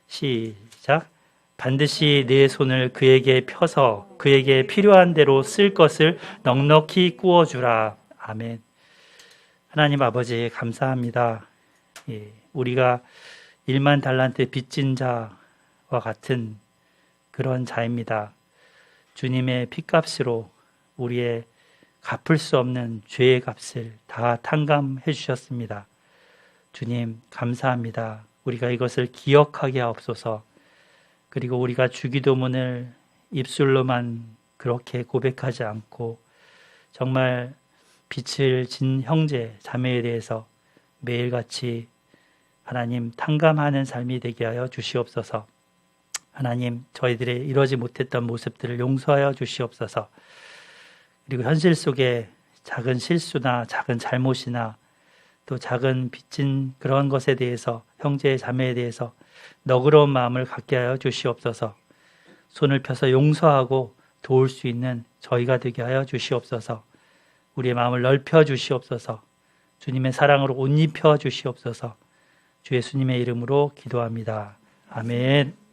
시작. 반드시 내 손을 그에게 펴서 그에게 필요한 대로 쓸 것을 넉넉히 꾸어주라. 아멘. 하나님 아버지 감사합니다. 우리가 1만 달란트 빚진 자와 같은 그런 자입니다. 주님의 핏값으로 우리의 갚을 수 없는 죄의 값을 다 탕감해 주셨습니다. 주님 감사합니다. 우리가 이것을 기억하게 하옵소서. 그리고 우리가 주기도문을 입술로만 그렇게 고백하지 않고 정말 빛을 진 형제 자매에 대해서 매일같이 하나님 탕감하는 삶이 되게 하여 주시옵소서. 하나님, 저희들의 이러지 못했던 모습들을 용서하여 주시옵소서. 그리고 현실 속에 작은 실수나 작은 잘못이나 또 작은 빚진 그런 것에 대해서, 형제 자매에 대해서 너그러운 마음을 갖게 하여 주시옵소서. 손을 펴서 용서하고 도울 수 있는 저희가 되게 하여 주시옵소서. 우리의 마음을 넓혀 주시옵소서. 주님의 사랑으로 옷 입혀 주시옵소서. 주 예수님의 이름으로 기도합니다. 아멘.